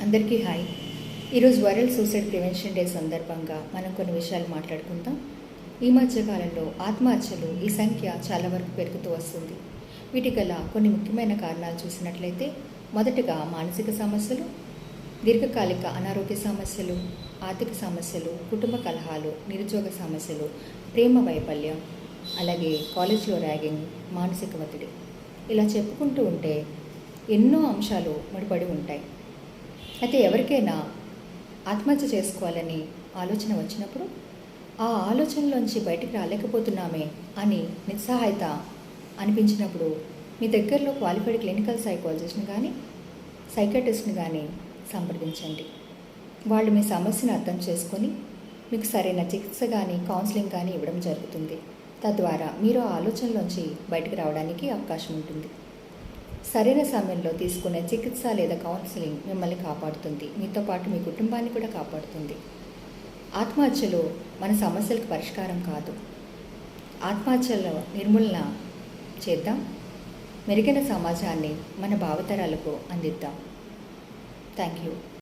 అందరికీ హాయ్. ఈరోజు world suicide prevention day సందర్భంగా మనం కొన్ని విషయాలు మాట్లాడుకుందాం. ఈ మధ్యకాలంలో ఆత్మహత్యలు ఈ సంఖ్య చాలా వరకు పెరుగుతూ వస్తుంది. వీటి గల కొన్ని ముఖ్యమైన కారణాలు చూసినట్లయితే, మొదటగా మానసిక సమస్యలు, దీర్ఘకాలిక అనారోగ్య సమస్యలు, ఆర్థిక సమస్యలు, కుటుంబ కలహాలు, నిరుద్యోగ సమస్యలు, ప్రేమ వైఫల్యం, అలాగే కాలేజీలో ర్యాగింగ్, మానసిక ఒత్తిడి. ఇలా చెప్పుకుంటూ ఉంటే ఎన్నో అంశాలు ముడిపడి ఉంటాయి. అయితే ఎవరికైనా ఆత్మహత్య చేసుకోవాలని ఆలోచన వచ్చినప్పుడు ఆ ఆలోచనలోంచి బయటికి రాలేకపోతున్నామే అని నిస్సహాయత అనిపించినప్పుడు మీ దగ్గరలో క్వాలిఫైడ్ క్లినికల్ సైకాలజిస్ట్ని కానీ సైకాట్రిస్ట్ని కానీ సంప్రదించండి. వాళ్ళు మీ సమస్యను అర్థం చేసుకొని మీకు సరైన చికిత్స కానీ కౌన్సిలింగ్ కానీ ఇవ్వడం జరుగుతుంది. తద్వారా మీరు ఆ ఆలోచనలోంచి బయటకు రావడానికి అవకాశం ఉంటుంది. సరైన సమయంలో తీసుకునే చికిత్స లేదా కౌన్సిలింగ్ మిమ్మల్ని కాపాడుతుంది, మీతో పాటు మీ కుటుంబాన్ని కూడా కాపాడుతుంది. ఆత్మహత్యలు మన సమస్యలకు పరిష్కారం కాదు. ఆత్మహత్యల నిర్మూలన చేద్దాం, మెరుగైన సమాజాన్ని మన భావితరాలకు అందిద్దాం. Thank you.